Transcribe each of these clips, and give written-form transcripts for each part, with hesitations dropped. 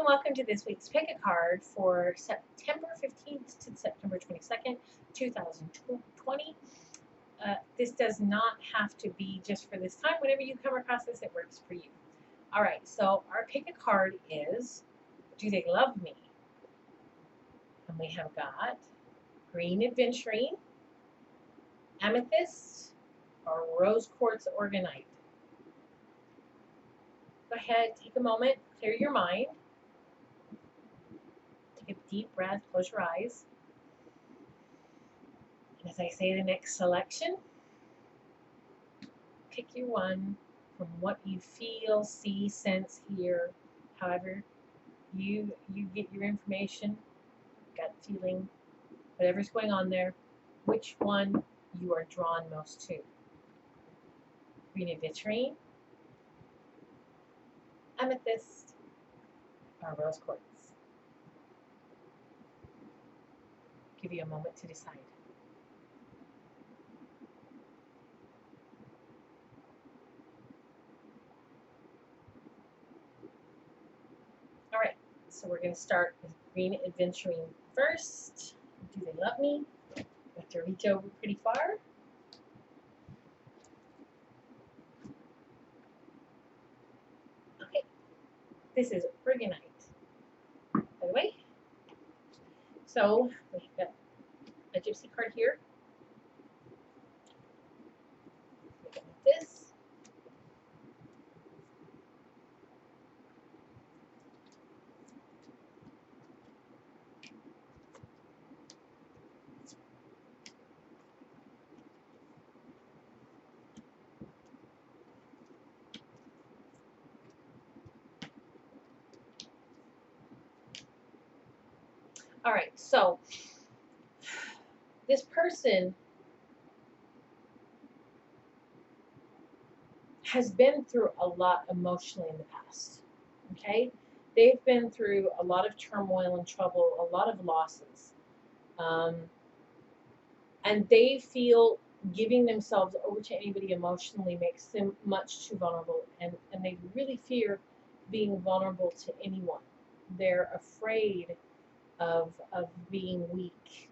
and welcome to this week's pick a card for September 15th to September 22nd, 2020. This does not have to be just for this time. Whenever you come across this, it works for you. All right, so our pick a card is Do They Love Me? And we have got green aventurine, amethyst, or rose quartz orgonite. Go ahead, take a moment, clear your mind. Take a deep breath, close your eyes. And as I say the next selection, pick your one from what you feel, see, sense, hear, however you get your information, gut feeling, whatever's going on there, which one you are drawn most to. Green aventurine, amethyst, or rose quartz. Give you a moment to decide. All right, so we're going to start with green aventurine first. Do they love me? I have to reach over pretty far. Okay, this is orgonite, by the way. So we've got a gypsy card here. We got this. All right, so this person has been through a lot emotionally in the past, okay? They've been through a lot of turmoil and trouble, a lot of losses. And they feel giving themselves over to anybody emotionally makes them much too vulnerable, and they really fear being vulnerable to anyone. They're afraid of being weak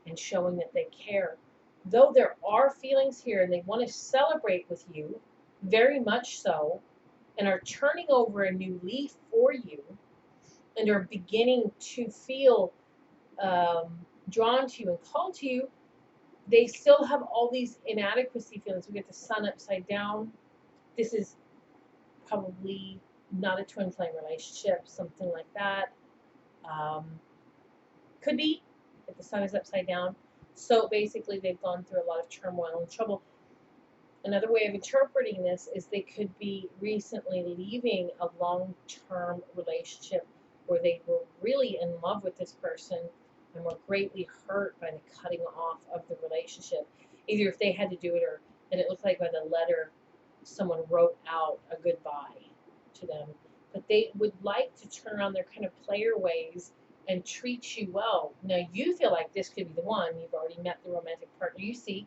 and showing that they care. Though there are feelings here and they want to celebrate with you, very much so, and are turning over a new leaf for you and are beginning to feel drawn to you and called to you, they still have all these inadequacy feelings. We get the sun upside down. This is probably not a twin flame relationship, something like that. Could be if the sun is upside down. So basically they've gone through a lot of turmoil and trouble. Another way of interpreting this is they could be recently leaving a long-term relationship where they were really in love with this person and were greatly hurt by the cutting off of the relationship. Either if they had to do it, or and it looked like by the letter someone wrote out a goodbye to them. But they would like to turn around their kind of player ways and treat you well. Now you feel like this could be the one. You've already met the romantic partner you seek.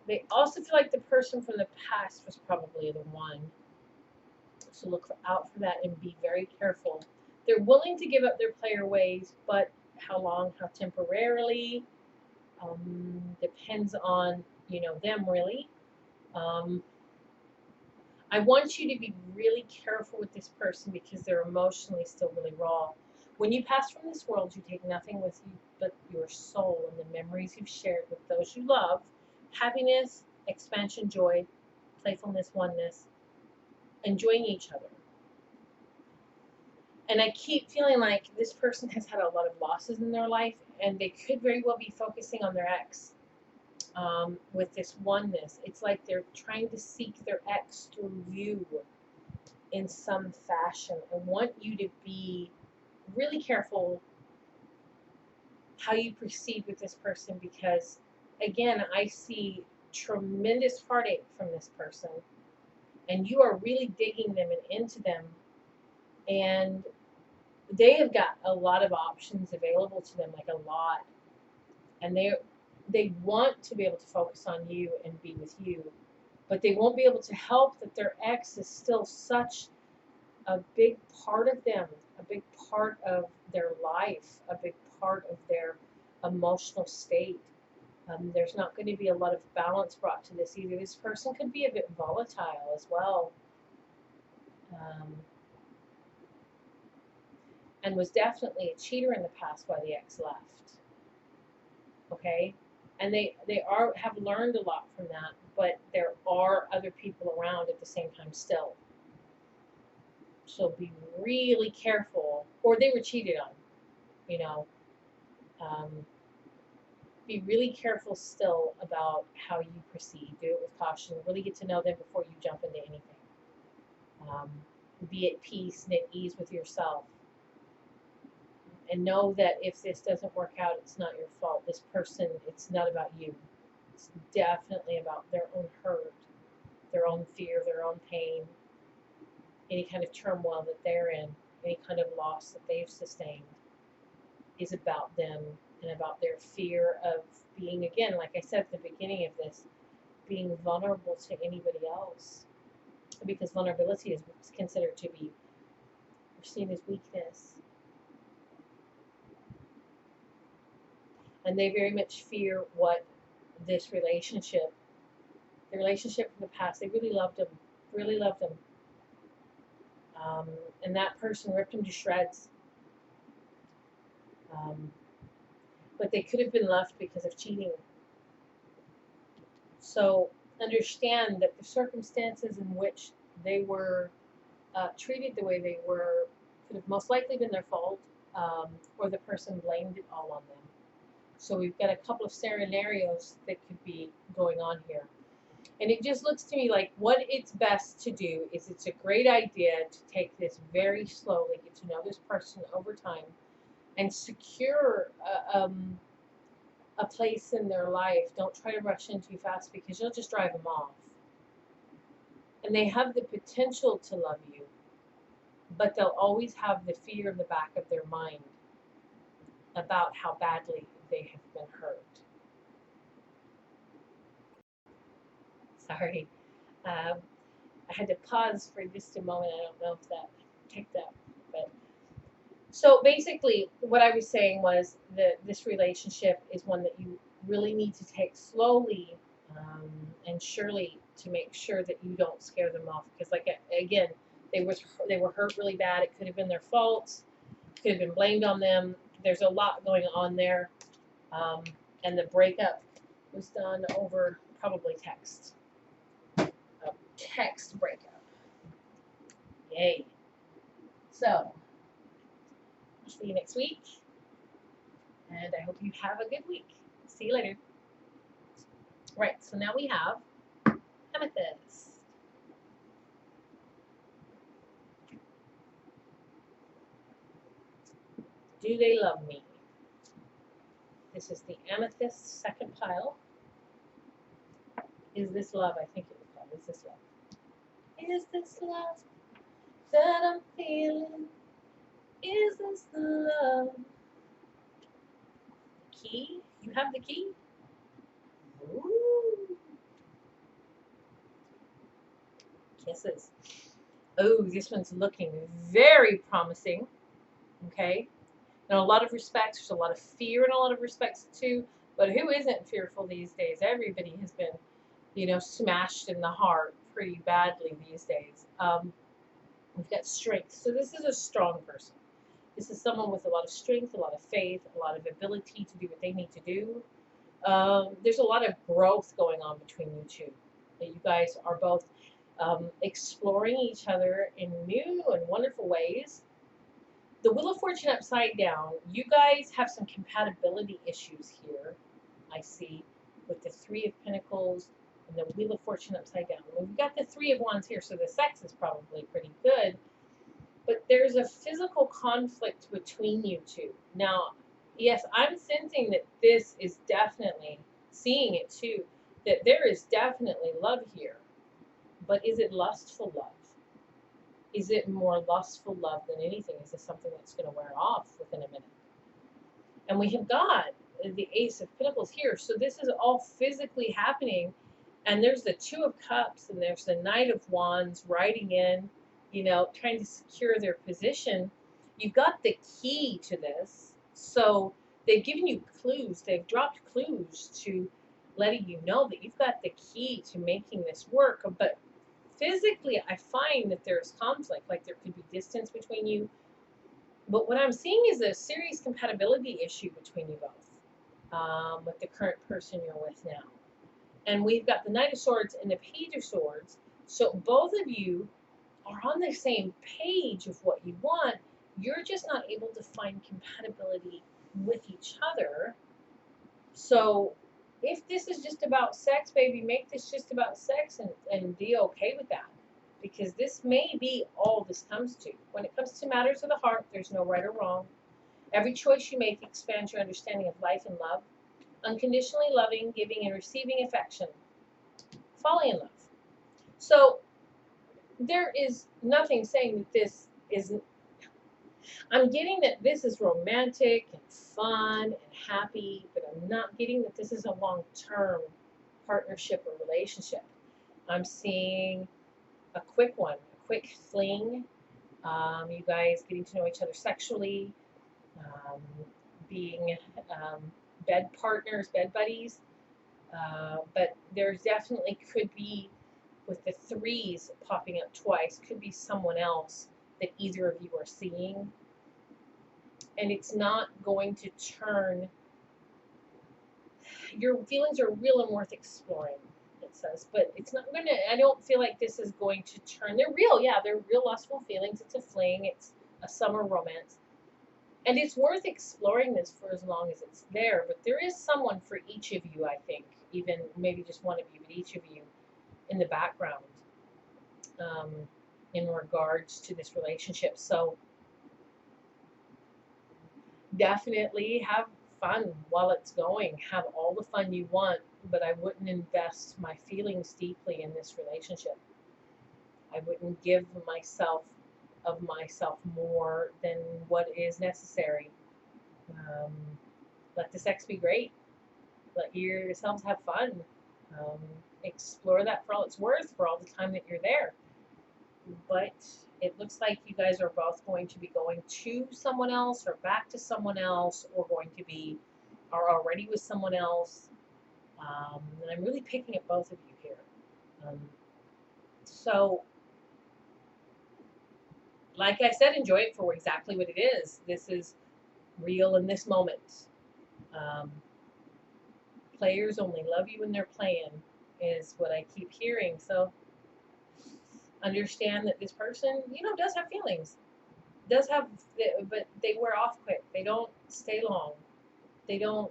They also feel like the person from the past was probably the one. So look out for that and be very careful. They're willing to give up their player ways, but how long, how temporarily, depends on, them really. I want you to be really careful with this person because they're emotionally still really raw. When you pass from this world, you take nothing with you but your soul and the memories you've shared with those you love. Happiness, expansion, joy, playfulness, oneness, enjoying each other. And I keep feeling like this person has had a lot of losses in their life, and they could very well be focusing on their ex with this oneness. It's like they're trying to seek their ex through you in some fashion. I want you to be really careful how you proceed with this person because, again, I see tremendous heartache from this person, and you are really digging them and into them, and they have got a lot of options available to them, like a lot, and they want to be able to focus on you and be with you, but they won't be able to help that their ex is still such a big part of them, a big part of their life, a big part of their emotional state. There's not going to be a lot of balance brought to this either. This person could be a bit volatile as well, and was definitely a cheater in the past while the ex left. Okay, and they have learned a lot from that, but there are other people around at the same time still. So be really careful, or they were cheated on, you know. Um, be really careful still about how you proceed. Do it with caution. Really get to know them before you jump into anything. Um, be at peace and at ease with yourself. And know that if this doesn't work out, it's not your fault. This person, it's not about you. It's definitely about their own hurt, their own fear, their own pain, any kind of turmoil that they're in, any kind of loss that they've sustained is about them and about their fear of being, again, like I said at the beginning of this, being vulnerable to anybody else. Because vulnerability is considered to be seen as weakness. And they very much fear what this relationship, the relationship from the past, they really loved him, really loved him. And that person ripped him to shreds. But they could have been left because of cheating. So understand that the circumstances in which they were treated the way they were could have most likely been their fault, or the person blamed it all on them. So we've got a couple of scenarios that could be going on here. And it just looks to me like what it's best to do is it's a great idea to take this very slowly, get to know this person over time, and secure a place in their life. Don't try to rush in too fast because you'll just drive them off. And they have the potential to love you, but they'll always have the fear in the back of their mind about how badly they have been hurt. Sorry. I had to pause for just a moment. I don't know if that picked up. But so basically, what I was saying was that this relationship is one that you really need to take slowly and surely to make sure that you don't scare them off. Because, like, again, they were hurt really bad. It could have been their fault. Could have been blamed on them. There's a lot going on there. And the breakup was done over probably text. A text breakup. Yay. So, see you next week. And I hope you have a good week. See you later. Right, so now we have Amethyst. Do they love me? This is the Amethyst second pile. Is this love? I think it was called. Is this love? Is this love that I'm feeling? Is this the love? Key? You have the key? Ooh. Kisses. Oh, this one's looking very promising. Okay. In a lot of respects, there's a lot of fear in a lot of respects too. But who isn't fearful these days? Everybody has been, smashed in the heart pretty badly these days. We've got strength. So this is a strong person. This is someone with a lot of strength, a lot of faith, a lot of ability to do what they need to do. There's a lot of growth going on between you two. You guys are both exploring each other in new and wonderful ways. The Wheel of Fortune upside down, you guys have some compatibility issues here, I see, with the Three of Pentacles and the Wheel of Fortune upside down. We've got the Three of Wands here, so the sex is probably pretty good. But there's a physical conflict between you two. Now, yes, I'm sensing that this is definitely, seeing it too, that there is definitely love here. But is it lustful love? Is it more lustful love than anything? Is this something that's going to wear off within a minute? And we have got the Ace of Pentacles here. So this is all physically happening. And there's the Two of Cups and there's the Knight of Wands riding in. you know, trying to secure their position. You've got the key to this. So they've given you clues, they've dropped clues to letting you know that you've got the key to making this work. But physically, I find that there's conflict, like there could be distance between you. But what I'm seeing is a serious compatibility issue between you both, with the current person you're with now. And we've got the Knight of Swords and the Page of Swords. So both of you are on the same page of what you want. You're just not able to find compatibility with each other. So if this is just about sex, baby, make this just about sex and be okay with that. Because this may be all this comes to. When it comes to matters of the heart, there's no right or wrong. Every choice you make expands your understanding of life and love. Unconditionally loving, giving, and receiving affection. Falling in love. So there is nothing saying that this isn't. I'm getting that this is romantic and fun and happy, but I'm not getting that this is a long-term partnership or relationship. I'm seeing a quick one, a quick fling. You guys getting to know each other sexually, being bed partners, bed buddies. But there's definitely could be, with the threes popping up twice, could be someone else that either of you are seeing. And it's not going to turn, your feelings are real and worth exploring, it says, but it's not going to, I don't feel like this is going to turn, they're real, yeah, they're real lustful feelings, it's a fling, it's a summer romance, and it's worth exploring this for as long as it's there. But there is someone for each of you, I think, even maybe just one of you, but each of you in the background, in regards to this relationship. So definitely have fun while it's going. Have all the fun you want, but I wouldn't invest my feelings deeply in this relationship. I wouldn't give myself more than what is necessary. Let the sex be great. Let yourselves have fun. Explore that for all it's worth, for all the time that you're there. But it looks like you guys are both going to be going to someone else or back to someone else, or are already with someone else. And I'm really picking at both of you here. So, like I said, enjoy it for exactly what it is. This is real in this moment. Players only love you when they're playing, is what I keep hearing. So understand that this person, does have feelings, but they wear off quick. They don't stay long. They don't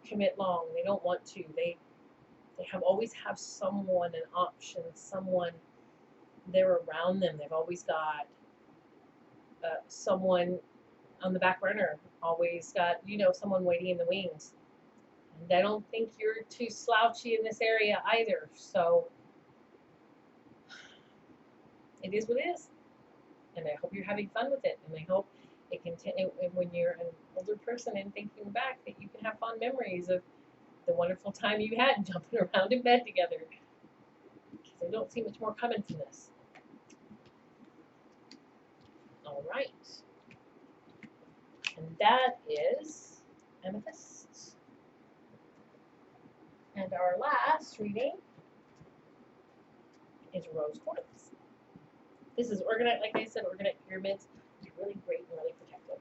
commit long. They don't want to. They always have someone, an option, someone there around them. They've always got someone on the back burner. Always got, someone waiting in the wings. And I don't think you're too slouchy in this area either. So it is what it is. And I hope you're having fun with it. And I hope it continue when you're an older person and thinking back, that you can have fond memories of the wonderful time you had jumping around in bed together. Because I don't see much more coming from this. All right. And that is Amethyst. And our last reading is Rose Quartz. This is orgonite, like I said, orgonite pyramids. It's really great and really protective.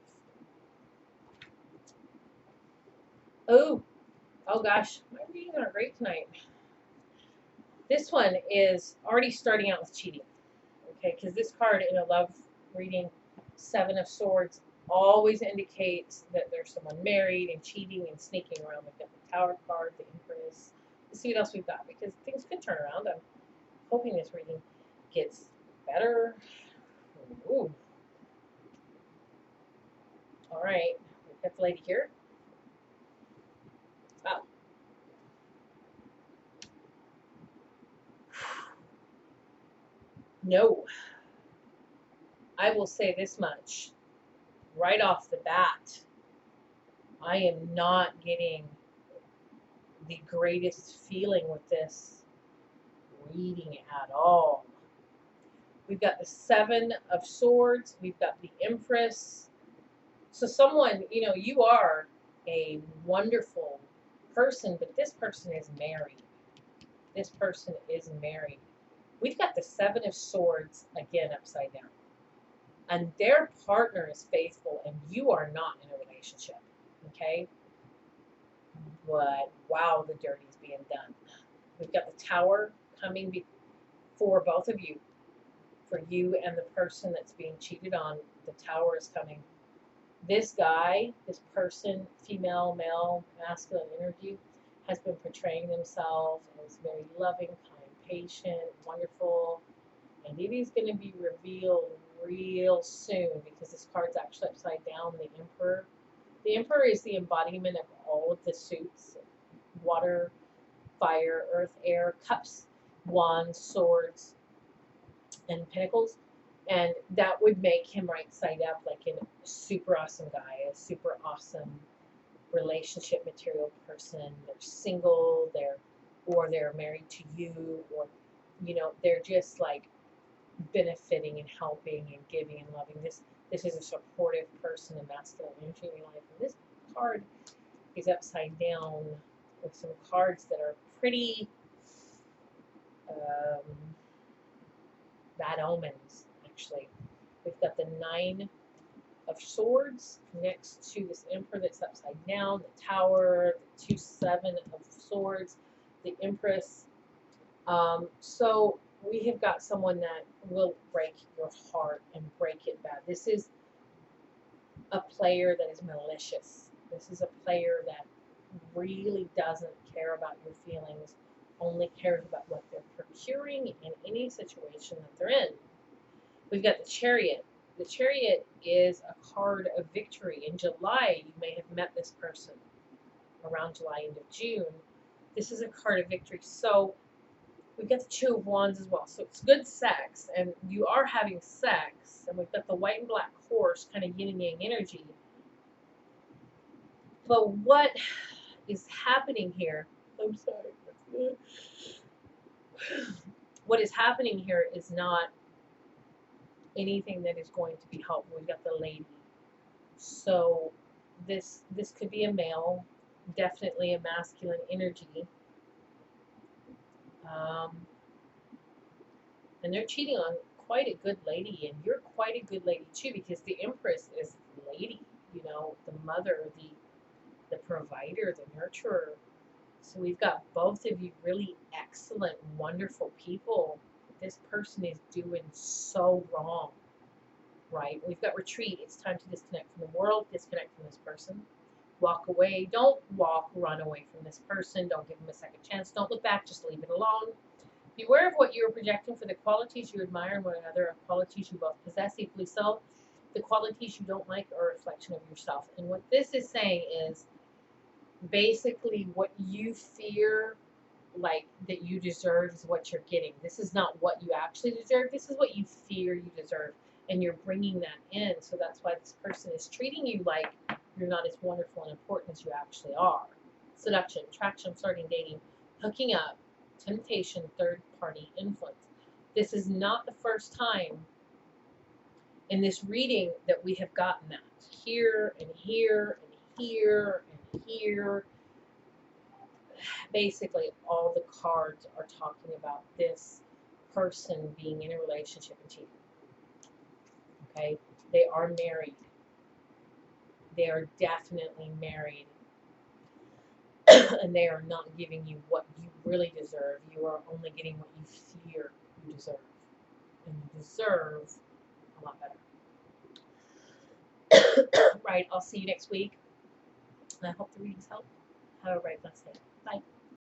Oh gosh, my readings are great tonight. This one is already starting out with cheating. Okay, because this card in a love reading, Seven of Swords, always indicates that there's someone married and cheating and sneaking around. We've got the Tower card, the Empress. Let's see what else we've got, because things could turn around. I'm hoping this reading gets better. Ooh. All right, we've got the lady here. Wow. No. I will say this much right off the bat. I am not getting the greatest feeling with this reading at all. We've got the Seven of Swords. We've got the Empress. So someone, you are a wonderful person, but this person is married. This person is married. We've got the Seven of Swords again upside down. And their partner is faithful, and you are not in a relationship. Okay? But wow, the dirty is being done. We've got the Tower coming before both of you. For you and the person that's being cheated on, the Tower is coming. This guy, this person, female, male, masculine energy, has been portraying themselves as very loving, kind, patient, wonderful, and it is going to be revealed real soon because this card's actually upside down. The Emperor. The Emperor is the embodiment of all of the suits: water, fire, earth, air, cups, wands, swords, and pentacles. And that would make him right side up like a super awesome guy, a super awesome relationship material person. They're single, they're married to you, or they're just like benefiting and helping and giving and loving. This is a supportive person, a masculine energy in your life. And this card is upside down with some cards that are pretty bad omens, actually. We've got the Nine of Swords next to this Emperor that's upside down, the Tower, the two Seven of Swords, the Empress. So we have got someone that will break your heart and break it bad. This is a player that is malicious. This is a player that really doesn't care about your feelings, only cares about what they're procuring in any situation that they're in. We've got the Chariot. The Chariot is a card of victory. In July, you may have met this person around July, end of June. This is a card of victory. So we've got the Two of Wands as well. So it's good sex, and you are having sex. And we've got the white and black horse, kind of yin and yang energy. But what is happening here? I'm sorry. What is happening here is not anything that is going to be helpful. We've got the Lady. So this could be a male, definitely a masculine energy. And they're cheating on quite a good lady, and you're quite a good lady too, because the Empress is lady, the mother, the provider, the nurturer. So we've got both of you really excellent, wonderful people. This person is doing so wrong, right? We've got retreat. It's time to disconnect from the world, disconnect from this person. Walk away. Don't run away from this person. Don't give them a second chance. Don't look back. Just leave it alone. Beware of what you are projecting, for the qualities you admire in one another are qualities you both possess equally so. The qualities you don't like are a reflection of yourself. And what this is saying is basically what you fear like that you deserve is what you're getting. This is not what you actually deserve. This is what you fear you deserve. And you're bringing that in. So that's why this person is treating you like you're not as wonderful and important as you actually are. Seduction, attraction, flirting, dating, hooking up, temptation, third-party influence. This is not the first time in this reading that we have gotten that. Here and here and here and here. Basically, all the cards are talking about this person being in a relationship and cheating. Okay? They are married. They are definitely married. And they are not giving you what you really deserve. You are only getting what you fear you deserve. And you deserve a lot better. Right, I'll see you next week. I hope the readings help. Have a very blessed day. Bye.